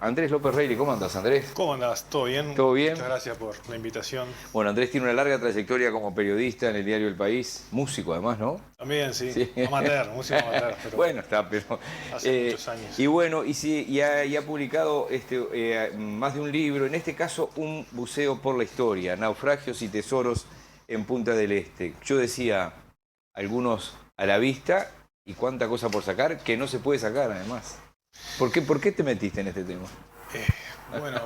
Andrés López Reilly. ¿Cómo andas, Andrés? ¿Cómo andás? ¿Todo bien? ¿Todo bien? Muchas gracias por la invitación. Bueno, Andrés tiene una larga trayectoria como periodista en el diario El País, músico además, ¿no? También, sí. Sí. Amateur, músico amateur, pero Bueno, está, pero... hace muchos años. Y bueno, y ha publicado más de un libro, en este caso un buceo por la historia, naufragios y tesoros en Punta del Este. Yo decía, algunos a la vista y cuánta cosa por sacar, que no se puede sacar además. ¿Por qué te metiste en este tema? Bueno,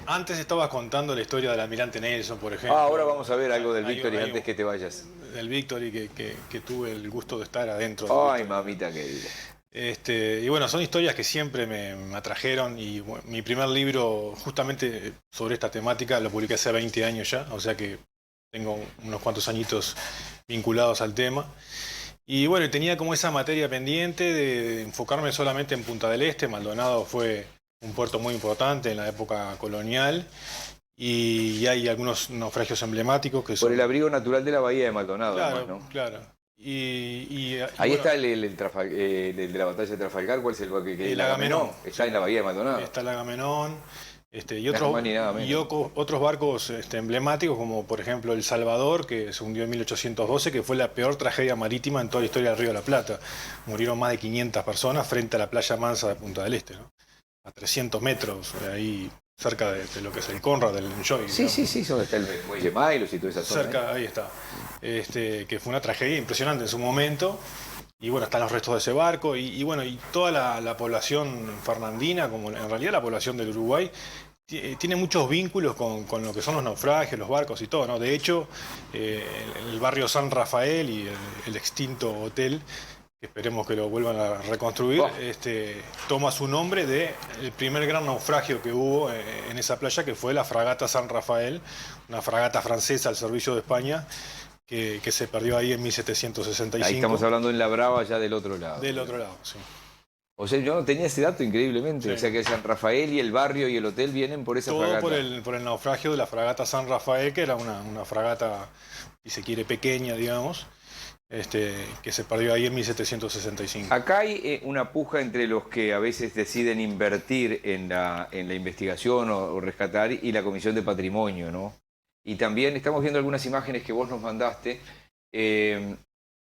antes estabas contando la historia del almirante Nelson, por ejemplo. Ahora vamos a ver algo del Hay- Victory hay antes un- que te vayas. Del Victory que tuve el gusto de estar adentro del Ay, Victory. mamita querida. Y bueno, son historias que siempre me atrajeron y bueno, mi primer libro justamente sobre esta temática lo publiqué hace 20 años ya, o sea que tengo unos cuantos añitos vinculados al tema. Y bueno, tenía como esa materia pendiente de enfocarme solamente en Punta del Este. Maldonado fue un puerto muy importante en la época colonial y hay algunos naufragios emblemáticos que Por el son... abrigo natural de la bahía de Maldonado, además, Claro, ¿no? claro. Y Ahí bueno, está el de la batalla de Trafalgar. ¿Cuál es el barco que el Agamenón. Está en la bahía de Maldonado. Está el Agamenón, y Nada más ni nada menos. otros barcos emblemáticos, como por ejemplo el Salvador, que se hundió en 1812, que fue la peor tragedia marítima en toda la historia del Río de la Plata. Murieron más de 500 personas frente a la playa mansa de Punta del Este, ¿no? A 300 metros, ahí cerca de lo que es el Conrad, del Enjoy. Sí, digamos. sí, donde está el muelle Mailos y toda esa zona. Cerca, ahí está. Que fue una tragedia impresionante en su momento. Y bueno, están los restos de ese barco. Y bueno, y toda la población fernandina, como en realidad la población del Uruguay, tiene muchos vínculos con lo que son los naufragios, los barcos y todo, ¿no? De hecho, el barrio San Rafael y el extinto hotel, que esperemos que lo vuelvan a reconstruir, Oh. toma su nombre del primer gran naufragio que hubo en esa playa, que fue la fragata San Rafael, una fragata francesa al servicio de España, que se perdió ahí en 1765. Ahí estamos hablando en la Brava, ya del otro lado. Del otro lado, sí. O sea, yo no tenía ese dato increíblemente. Sí. O sea que San Rafael y el barrio y el hotel vienen por esa Todo fragata. por el naufragio de la fragata San Rafael, que era una fragata, si se quiere, pequeña, digamos, que se perdió ahí en 1765. Acá hay una puja entre los que a veces deciden invertir en la investigación o rescatar y la Comisión de Patrimonio, ¿no? Y también estamos viendo algunas imágenes que vos nos mandaste.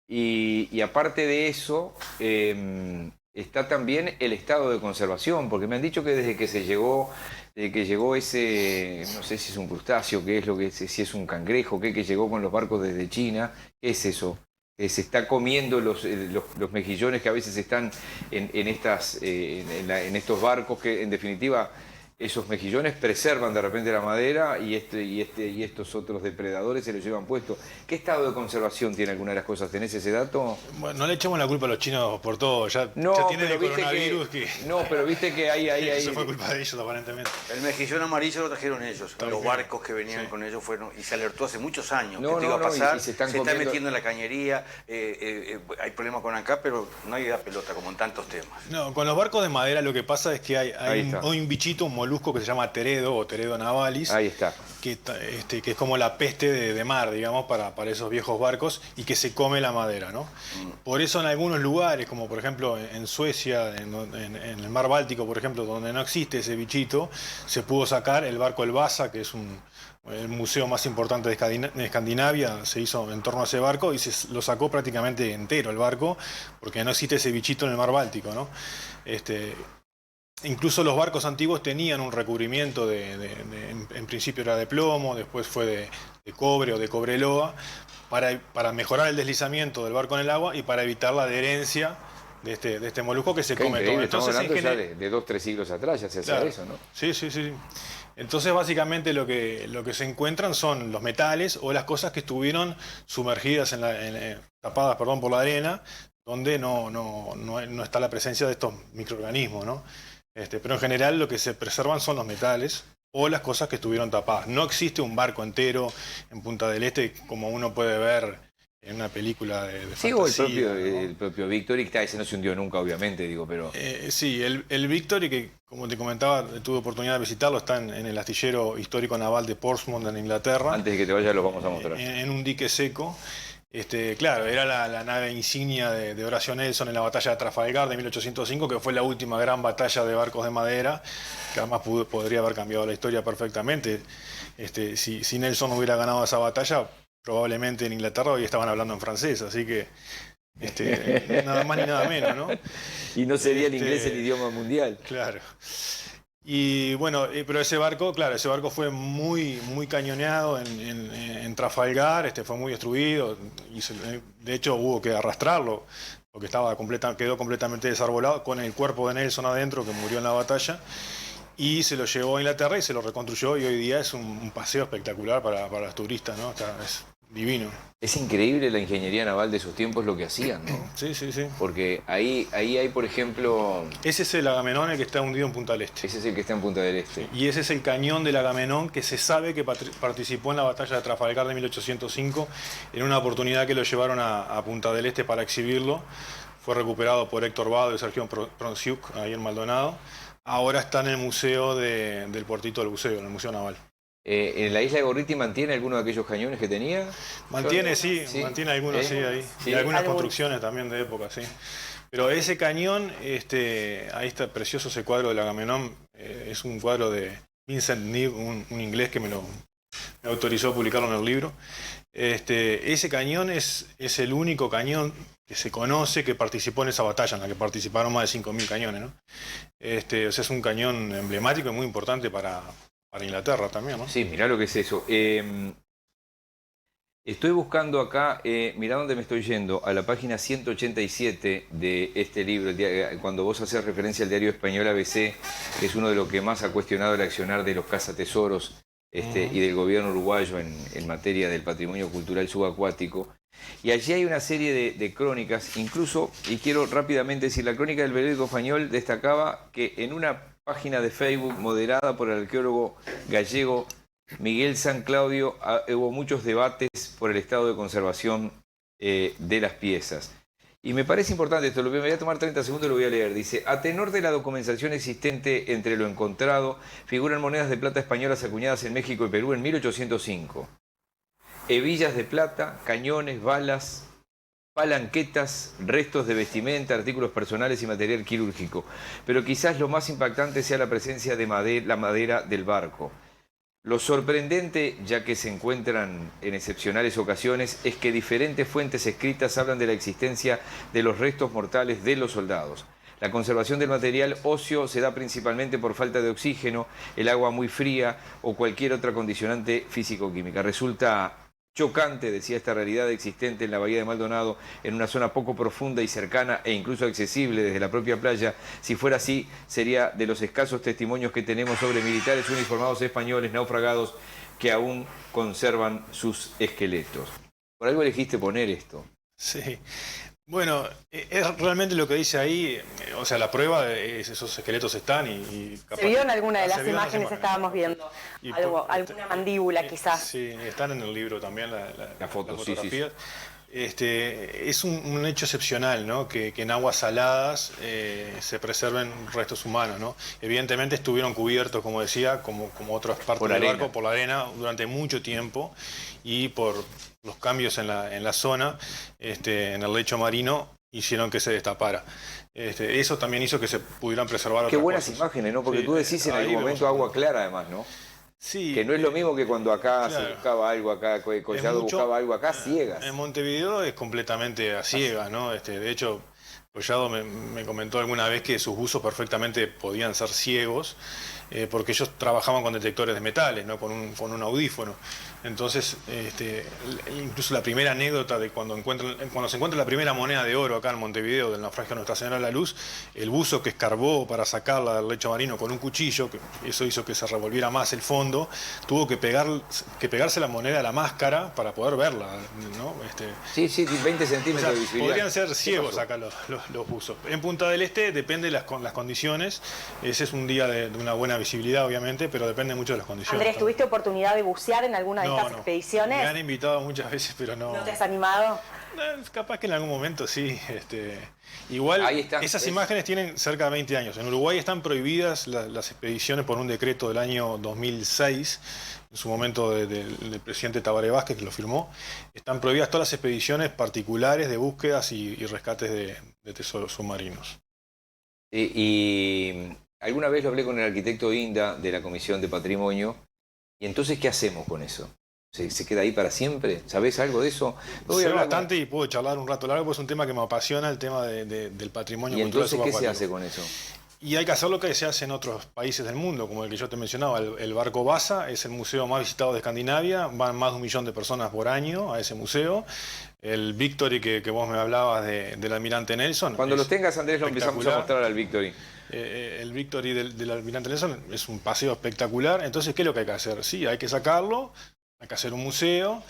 Y aparte de eso, está también el estado de conservación, porque me han dicho que desde que llegó ese, no sé si es un crustáceo, qué es lo que es, si es un cangrejo, que llegó con los barcos desde China, ¿qué es eso? Se está comiendo los mejillones que a veces están en estos barcos, que en definitiva esos mejillones preservan de repente la madera y estos otros depredadores se los llevan puesto. ¿Qué estado de conservación tiene alguna de las cosas? ¿Tenés ese dato? Bueno, no le echamos la culpa a los chinos por todo, ya tienen pero el viste coronavirus no, pero viste que hay eso fue culpa de ellos aparentemente. El mejillón amarillo lo trajeron ellos. Está Los bien. barcos que venían Sí. con ellos fueron, y se alertó hace muchos años No, que esto iba a no, pasar. y se Se están está comiendo- metiendo en la cañería, hay problemas con acá, pero no hay da pelota como en tantos temas. No, con los barcos de madera lo que pasa es que Ahí hay está. un bichito, un molusco que se llama teredo o teredo navalis, Ahí está. que es como la peste de mar, digamos, para esos viejos barcos y que se come la madera, ¿no? Por eso en algunos lugares, como por ejemplo en Suecia, en el mar Báltico, por ejemplo, donde no existe ese bichito, se pudo sacar el barco El Vasa, que es el museo más importante de Escandinavia, se hizo en torno a ese barco y se lo sacó prácticamente entero el barco, porque no existe ese bichito en el mar Báltico, ¿no? Incluso los barcos antiguos tenían un recubrimiento en principio era de plomo, después fue de cobre o de cobreloa, para mejorar el deslizamiento del barco en el agua y para evitar la adherencia de este molusco que se Qué come todo. increíble, estamos Entonces, hablando ya de 2 o 3 siglos atrás, ya se hacía claro, eso, ¿no? Sí, sí, sí. Entonces, básicamente lo que se encuentran son los metales o las cosas que estuvieron sumergidas tapadas, perdón, por la arena, donde no está la presencia de estos microorganismos, ¿no? Pero en general lo que se preservan son los metales o las cosas que estuvieron tapadas. No existe un barco entero en Punta del Este como uno puede ver en una película de Sí, o fantasía, ¿no? el propio Victory, que ese no se hundió nunca, obviamente, digo, pero... Sí, el Victory, que como te comentaba, tuve oportunidad de visitarlo, está en el astillero histórico naval de Portsmouth, en Inglaterra, Antes de que te vayas los vamos a mostrar. en un dique seco. Claro, era la nave insignia de Horatio Nelson en la batalla de Trafalgar de 1805, que fue la última gran batalla de barcos de madera, que además podría haber cambiado la historia perfectamente. Si Nelson no hubiera ganado esa batalla, probablemente en Inglaterra hoy estaban hablando en francés, así que nada más ni nada menos, ¿no? Y no sería el inglés el idioma mundial. Claro. Y bueno, pero ese barco, claro, ese barco fue muy cañoneado en Trafalgar, fue muy destruido, y de hecho hubo que arrastrarlo, porque quedó completamente desarbolado, con el cuerpo de Nelson adentro, que murió en la batalla, y se lo llevó a Inglaterra y se lo reconstruyó, y hoy día es un paseo espectacular para los turistas, ¿no? Es divino. Es increíble la ingeniería naval de esos tiempos, lo que hacían, ¿no? Sí, sí, sí. Porque ahí hay, por ejemplo... Ese es el Agamenón, el que está hundido en Punta del Este. Ese es el que está en Punta del Este. Y ese es el cañón del Agamenón, que se sabe que participó en la batalla de Trafalgar de 1805, en una oportunidad que lo llevaron a Punta del Este para exhibirlo. Fue recuperado por Héctor Bado y Sergio Pronciuk, ahí en Maldonado. Ahora está en el museo del puertito del buceo, en el Museo Naval. ¿En la isla de Gorriti mantiene alguno de aquellos cañones que tenía? Mantiene, sí, mantiene algunos, sí, ahí. Sí. Y algunas construcciones también de época, sí. Pero ese cañón, ahí está precioso ese cuadro del Agamenón, es un cuadro de Vincent Neve, un inglés que me autorizó a publicarlo en el libro. Ese cañón es el único cañón que se conoce que participó en esa batalla, en la que participaron más de 5.000 cañones, ¿no? O sea, es un cañón emblemático y muy importante para Inglaterra también, ¿no? Sí, mirá lo que es eso. Estoy buscando acá, mirá dónde me estoy yendo, a la página 187 de este libro, cuando vos haces referencia al diario español ABC, que es uno de los que más ha cuestionado el accionar de los cazatesoros y del gobierno uruguayo en materia del patrimonio cultural subacuático. Y allí hay una serie de crónicas, incluso, y quiero rápidamente decir, la crónica del periódico español destacaba que en una página de Facebook moderada por el arqueólogo gallego Miguel San Claudio hubo muchos debates por el estado de conservación de las piezas. Y me parece importante esto, me voy a tomar 30 segundos y lo voy a leer. Dice, a tenor de la documentación existente entre lo encontrado, figuran monedas de plata españolas acuñadas en México y Perú en 1805. Hebillas de plata, cañones, balas, palanquetas, restos de vestimenta, artículos personales y material quirúrgico. Pero quizás lo más impactante sea la presencia de la madera del barco. Lo sorprendente, ya que se encuentran en excepcionales ocasiones, es que diferentes fuentes escritas hablan de la existencia de los restos mortales de los soldados. La conservación del material óseo se da principalmente por falta de oxígeno, el agua muy fría o cualquier otra condicionante físico-química. Resulta chocante, decía, esta realidad existente en la bahía de Maldonado, en una zona poco profunda y cercana e incluso accesible desde la propia playa. Si fuera así, sería de los escasos testimonios que tenemos sobre militares uniformados españoles naufragados que aún conservan sus esqueletos. Por algo elegiste poner esto. Sí. Bueno, es realmente lo que dice ahí, o sea, la prueba es esos esqueletos están y ¿Se vio en alguna de las imágenes que estábamos viendo? Alguna mandíbula quizás. Sí, están en el libro también las fotografías. Sí. Es un hecho excepcional, ¿no? Que en aguas saladas se preserven restos humanos, ¿no? Evidentemente estuvieron cubiertos, como decía, como otras partes del barco, por la arena durante mucho tiempo, y por los cambios en la zona, en el lecho marino, hicieron que se destapara. Eso también hizo que se pudieran preservar Qué otras buenas cosas. imágenes, ¿no? Porque sí, tú decís en algún momento agua clara, además, ¿no? Sí, que no es lo mismo que cuando acá claro, se buscaba algo, acá Collado buscaba algo acá ciegas. En Montevideo es completamente a ciegas, ¿no? De hecho, Collado me comentó alguna vez que sus buzos perfectamente podían ser ciegos, porque ellos trabajaban con detectores de metales, ¿no? Con un audífono. Entonces, incluso la primera anécdota de cuando se encuentra la primera moneda de oro acá en Montevideo, del naufragio de Nuestra Señora de la Luz, el buzo que escarbó para sacarla del lecho marino con un cuchillo, que eso hizo que se revolviera más el fondo, tuvo que pegarse la moneda a la máscara para poder verla, ¿no? Sí, 20 centímetros, o sea, de visibilidad. Podrían ser ciegos acá los buzos. En Punta del Este depende de las condiciones. Ese es un día de una buena visibilidad, obviamente, pero depende mucho de las condiciones. Andrés, ¿tuviste oportunidad de bucear en alguna de estas expediciones? Me han invitado muchas veces, pero no. ¿No te has animado? Es capaz que en algún momento sí. Igual, Ahí está, esas ¿ves? imágenes tienen cerca de 20 años. En Uruguay están prohibidas las expediciones por un decreto del año 2006, en su momento del presidente Tabaré Vázquez, que lo firmó. Están prohibidas todas las expediciones particulares de búsquedas y rescates de tesoros submarinos. Y alguna vez lo hablé con el arquitecto Inda de la Comisión de Patrimonio, y entonces, ¿qué hacemos con eso? ¿Se queda ahí para siempre? ¿Sabés algo de eso? Sé bastante y puedo charlar un rato largo, porque es un tema que me apasiona, el tema del patrimonio ¿Y cultural entonces qué se subacuático. hace con eso? Y hay que hacer lo que se hace en otros países del mundo, como el que yo te mencionaba, el barco Vasa, es el museo más visitado de Escandinavia, van más de 1 millón de personas por año a ese museo. El Victory que vos me hablabas del almirante Nelson. Cuando los tengas, Andrés, lo empezamos a mostrar al Victory. El Victory del almirante Nelson es un paseo espectacular. Entonces, ¿qué es lo que hay que hacer? Sí, hay que sacarlo, hay que hacer un museo.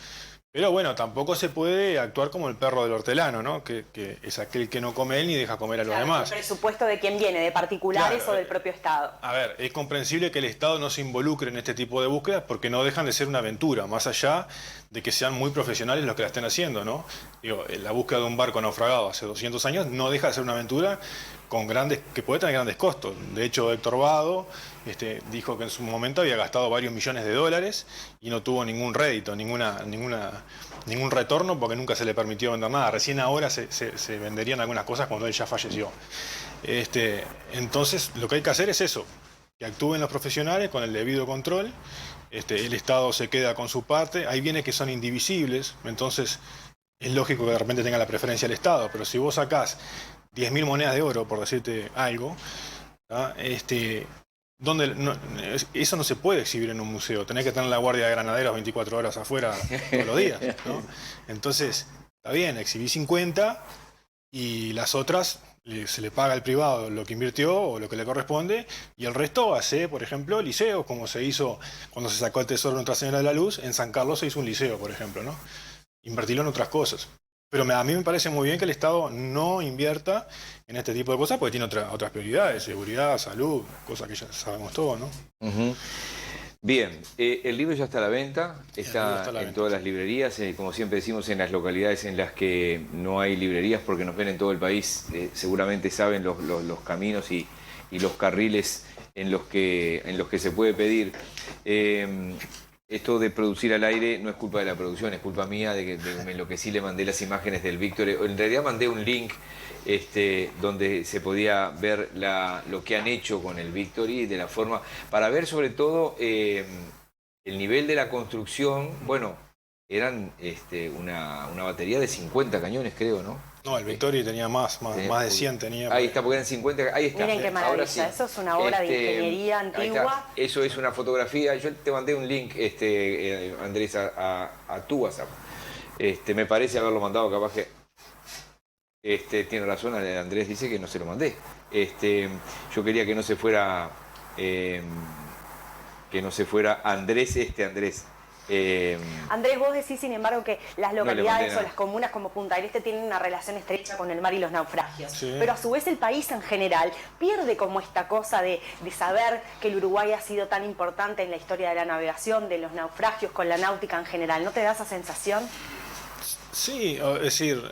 Pero bueno, tampoco se puede actuar como el perro del hortelano, ¿no? Que es aquel que no come él ni deja comer a los demás. ¿El presupuesto de quién viene? ¿De particulares Claro, o del propio Estado? A ver, es comprensible que el Estado no se involucre en este tipo de búsquedas porque no dejan de ser una aventura, más allá de que sean muy profesionales los que la estén haciendo, ¿no? Digo, la búsqueda de un barco naufragado hace 200 años no deja de ser una aventura que puede tener grandes costos. De hecho, Héctor Vado dijo que en su momento había gastado varios millones de dólares y no tuvo ningún rédito, ningún retorno porque nunca se le permitió vender nada. Recién ahora se venderían algunas cosas cuando él ya falleció. Entonces, lo que hay que hacer es eso, que actúen los profesionales con el debido control. El Estado se queda con su parte. Hay bienes que son indivisibles, entonces es lógico que de repente tenga la preferencia el Estado, pero si vos sacás 10.000 monedas de oro, por decirte algo, ¿tá? Eso no se puede exhibir en un museo. Tenés que tener la guardia de granaderos 24 horas afuera todos los días, ¿no? Entonces, está bien, exhibí 50 y las otras se le paga al privado lo que invirtió o lo que le corresponde, y el resto hace, por ejemplo, liceos, como se hizo cuando se sacó el tesoro de Nuestra Señora de la Luz. En San Carlos se hizo un liceo, por ejemplo, ¿no? Invertirlo en otras cosas. Pero a mí me parece muy bien que el Estado no invierta en este tipo de cosas porque tiene otras prioridades, seguridad, salud, cosas que ya sabemos todos, ¿no? Uh-huh. Bien, el libro ya está a la venta, está en venta, todas las librerías, como siempre decimos, en las localidades en las que no hay librerías, porque nos ven en todo el país, seguramente saben los caminos y los carriles en los que se puede pedir. Esto de producir al aire no es culpa de la producción, es culpa mía de que me enloquecí, le mandé las imágenes del Víctor. En realidad mandé un link donde se podía ver lo que han hecho con el Victory, de la forma, para ver sobre todo el nivel de la construcción. Bueno, eran una batería de 50 cañones, creo, ¿no? No, el Victory tenía más de 100 tenía. Ahí está, porque eran 50, ahí está. Miren qué maravilla, Sí. eso es una obra de ingeniería antigua. Eso es una fotografía. Yo te mandé un link, Andrés, a tu WhatsApp. Me parece haberlo mandado, capaz que tiene razón, Andrés dice que no se lo mandé. Yo quería que no se fuera Andrés. Andrés, vos decís, sin embargo, que las localidades nada. o las comunas como Punta del Este tienen una relación estrecha con el mar y los naufragios. Sí. Pero a su vez el país en general pierde como esta cosa de saber que el Uruguay ha sido tan importante en la historia de la navegación, de los naufragios, con la náutica en general. ¿No te da esa sensación? Sí, es decir,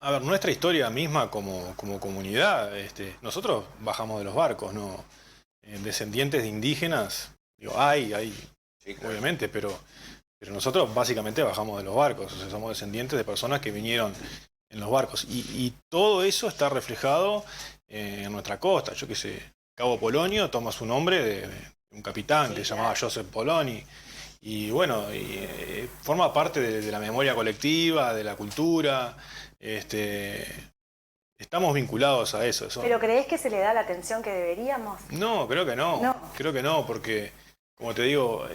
a ver, nuestra historia misma como comunidad, nosotros bajamos de los barcos, ¿no? Descendientes de indígenas, digo, hay, sí, claro, obviamente, pero nosotros básicamente bajamos de los barcos, o sea, somos descendientes de personas que vinieron en los barcos, y todo eso está reflejado en nuestra costa. Yo qué sé, Cabo Polonio toma su nombre de un capitán que se llamaba Joseph Poloni, y bueno, forma parte de la memoria colectiva, de la cultura. Estamos vinculados a eso. ¿Pero creés que se le da la atención que deberíamos? No, creo que no. Creo que no, porque, como te digo,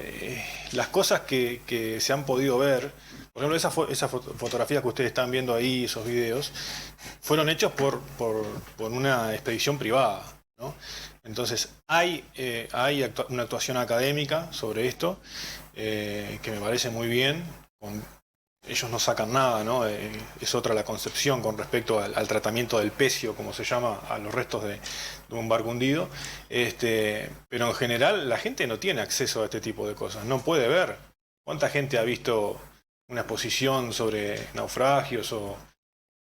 las cosas que se han podido ver, por ejemplo, esas fotografías que ustedes están viendo ahí, esos videos, fueron hechos por una expedición privada, ¿no? Entonces, hay una actuación académica sobre esto, que me parece muy bien. Ellos no sacan nada, ¿no? Es otra la concepción con respecto al tratamiento del pecio, como se llama, a los restos de un barco hundido. Pero en general la gente no tiene acceso a este tipo de cosas, no puede ver. ¿Cuánta gente ha visto una exposición sobre naufragios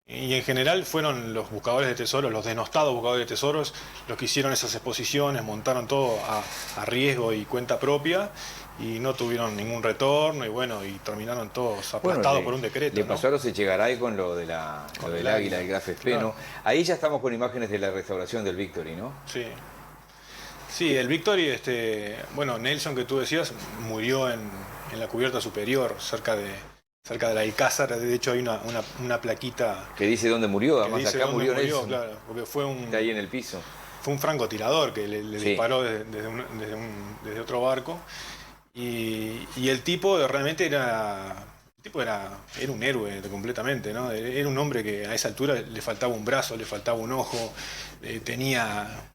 y en general fueron los buscadores de tesoros, los denostados buscadores de tesoros, los que hicieron esas exposiciones, montaron todo a riesgo y cuenta propia y no tuvieron ningún retorno y bueno, y terminaron todos aplastados por un decreto. Le ¿no? pasó a los Echegaray con lo del águila, del Graf Spee, ¿no? Ahí ya estamos con imágenes de la restauración del Victory, ¿no? Sí. Sí, el Victory, bueno, Nelson que tú decías, murió en la cubierta superior, cerca del Alcázar. De hecho hay una plaquita que dice dónde murió, además dice acá dónde murió Nelson. claro, porque Está ahí en el piso. Fue un francotirador que le Sí. disparó desde otro barco. Y el tipo realmente era un héroe completamente, ¿no? Era un hombre que a esa altura le faltaba un brazo, le faltaba un ojo, tenía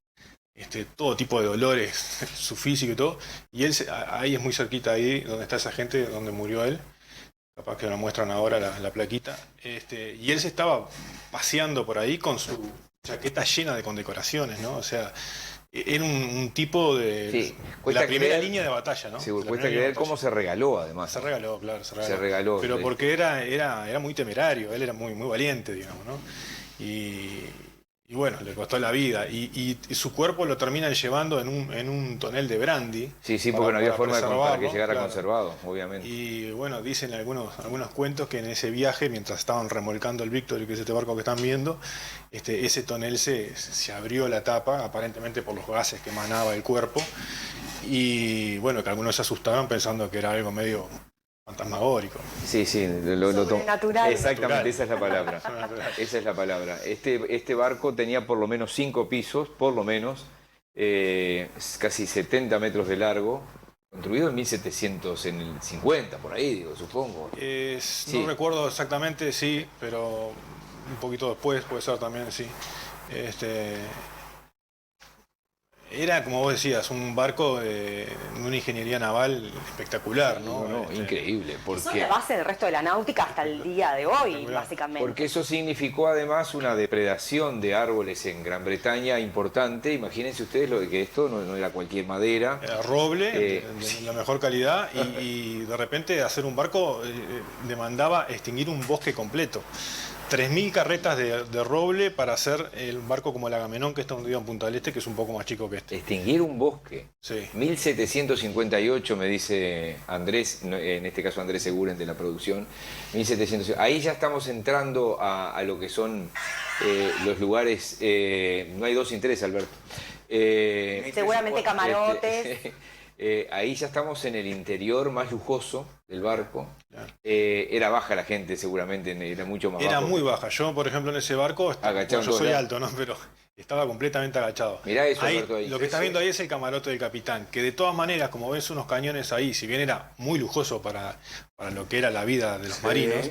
todo tipo de dolores, su físico y todo. Y él, ahí es muy cerquita, ahí donde está esa gente, donde murió él. Capaz que lo muestran ahora la plaquita. Y él se estaba paseando por ahí con su chaqueta llena de condecoraciones, ¿no? O sea, era un tipo de la primera línea de batalla, ¿no? Sí, cuesta creer cómo se regaló, además. Se regaló, claro, Se regaló. Pero porque era muy temerario, él era muy, muy valiente, digamos, ¿no? Y bueno, le costó la vida. Y su cuerpo lo terminan llevando en un tonel de brandy. Sí, porque no había forma para que llegara claro, conservado, obviamente. Y bueno, dicen algunos cuentos que en ese viaje, mientras estaban remolcando el Victory, que es este barco que están viendo, ese tonel se abrió la tapa, aparentemente por los gases que emanaba el cuerpo. Y bueno, que algunos se asustaron pensando que era algo medio fantasmagórico. Sí, Sobrenatural. Exactamente, esa es la palabra. Esa es la palabra. Este barco tenía por lo menos 5 pisos, por lo menos, casi 70 metros de largo, construido en 1750, por ahí, digo, supongo. Sí. No recuerdo exactamente, sí, pero un poquito después puede ser también, sí. Era, como vos decías, un barco de una ingeniería naval espectacular, ¿no? Increíble. Son la base del resto de la náutica hasta el día de hoy, básicamente. Porque eso significó además una depredación de árboles en Gran Bretaña importante. Imagínense ustedes lo de que esto no era cualquier madera. Era roble, de la mejor calidad, y de repente hacer un barco demandaba extinguir un bosque completo. 3.000 carretas de roble para hacer el barco como el Agamenón, que está hundido en Punta del Este, que es un poco más chico que este. Extinguir un bosque. Sí. 1758, me dice Andrés, en este caso Andrés Seguren de la producción. 1700. Ahí ya estamos entrando a lo que son los lugares. No hay 2 sin 3, Alberto. Seguramente camarotes. Ahí ya estamos en el interior más lujoso del barco. Claro. Era baja la gente, seguramente, era mucho más bajo. Era muy baja. Yo, por ejemplo, en ese barco, yo soy alto, ¿no? Pero estaba completamente agachado. Mirá eso, ahí, Alberto, ahí. Lo que estás viendo ahí es el camarote del capitán, que de todas maneras, como ves unos cañones ahí, si bien era muy lujoso para lo que era la vida de los marinos,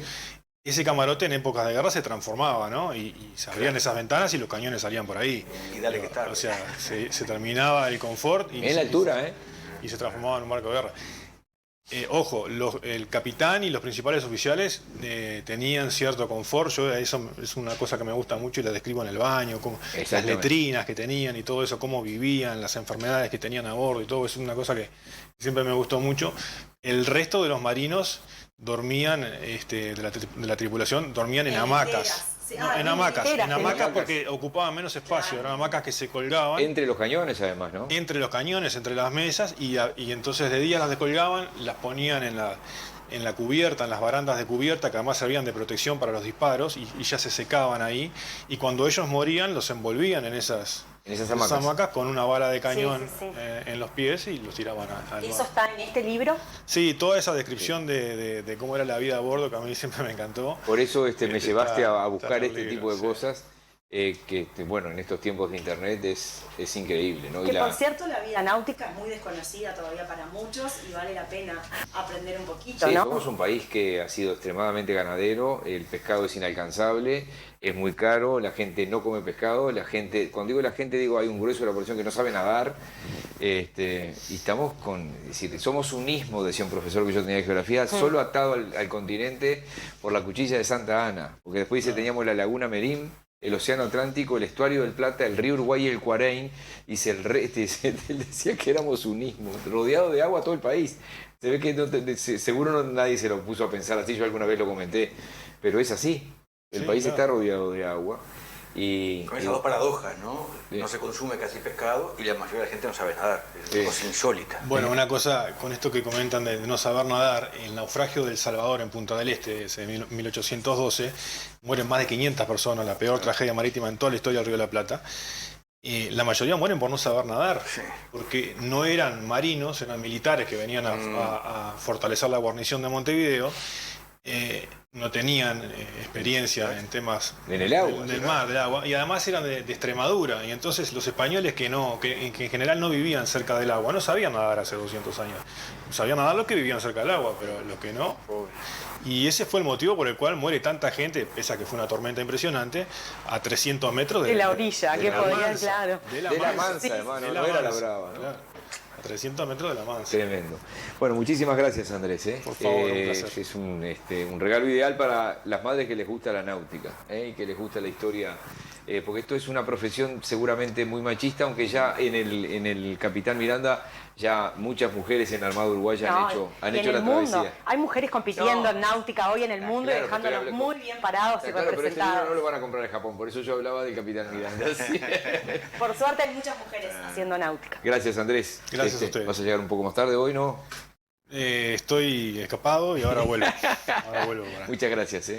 ese camarote en épocas de guerra se transformaba, ¿no? Y se abrían esas ventanas y los cañones salían por ahí. Y dale que está. O sea, se terminaba el confort. En la altura, y se transformaba en un barco de guerra. Ojo, el capitán y los principales oficiales tenían cierto confort. Eso es una cosa que me gusta mucho y la describo en el baño, las letrinas que tenían y todo eso, cómo vivían, las enfermedades que tenían a bordo y todo. Es una cosa que siempre me gustó mucho. El resto de los marinos dormían, de la tripulación, dormían en hamacas. En hamacas porque ocupaban menos espacio, eran hamacas que se colgaban. Entre los cañones, además, ¿no? Entre los cañones, entre las mesas, y entonces de día las descolgaban, las ponían en la cubierta, en las barandas de cubierta, que además servían de protección para los disparos, y ya se secaban ahí. Y cuando ellos morían, los envolvían en esas hamacas con una bala de cañón en los pies y los tiraban al mar. ¿Eso está en este libro? Sí, toda esa descripción de cómo era la vida a bordo, que a mí siempre me encantó. Por eso me llevaste a buscar este libro, tipo de cosas. Bueno, en estos tiempos de internet es increíble, ¿no? Que por cierto, la vida náutica es muy desconocida todavía para muchos y vale la pena aprender un poquito, Sí, ¿no? somos un país que ha sido extremadamente ganadero, el pescado es inalcanzable, es muy caro, la gente no come pescado, cuando digo la gente, digo hay un grueso de la población que no sabe nadar, y estamos es decir, somos un istmo, decía un profesor que yo tenía de geografía, solo atado al continente por la cuchilla de Santa Ana, porque después dice teníamos la laguna Merín, el Océano Atlántico, el Estuario del Plata, el río Uruguay y el Cuareim. Dice, él decía que éramos un istmo, rodeado de agua todo el país. Se ve que seguro nadie se lo puso a pensar así, yo alguna vez lo comenté, pero es así. El Sí, país claro. está rodeado de agua. Y, Con esas dos paradojas, ¿no? Sí. No se consume casi pescado y la mayoría de la gente no sabe nadar. Es Sí. una cosa insólita. Bueno, una cosa, con esto que comentan de no saber nadar, el naufragio del Salvador en Punta del Este, ese de 1812, mueren más de 500 personas, la peor tragedia marítima en toda la historia del Río de la Plata. La mayoría mueren por no saber nadar, Sí. porque no eran marinos, eran militares que venían a fortalecer la guarnición de Montevideo. No tenían experiencia en temas En el agua, del sí, mar, del agua, y además eran de Extremadura, y entonces los españoles que en general no vivían cerca del agua, no sabían nadar hace 200 años. Sabían nadar los que vivían cerca del agua, pero los que no. Y ese fue el motivo por el cual muere tanta gente, pese a que fue una tormenta impresionante, a 300 metros De la orilla, que la podía, Mansa, claro. De la de la Mansa, Mansa, hermano, de no era la Mansa, brava, ¿no? claro. A 300 metros de la Mansa. Tremendo. Bueno, muchísimas gracias, Andrés. Por favor, un placer. Es un regalo ideal para las madres que les gusta la náutica y que les gusta la historia, porque esto es una profesión seguramente muy machista, aunque ya en el Capitán Miranda ya muchas mujeres en Armada Uruguaya No, han y hecho en la el mundo. travesía. Hay mujeres compitiendo No. en náutica hoy en el mundo y Claro, dejándolos pero muy bien parados y Claro, pero este libro representados. no lo van a comprar en Japón, por eso yo hablaba del Capitán Miranda. Sí. Por suerte hay muchas mujeres haciendo náutica. Gracias, Andrés. Gracias a ustedes. ¿Vas a llegar un poco más tarde hoy, no? Estoy escapado y ahora vuelvo. Ahora vuelvo. Muchas gracias.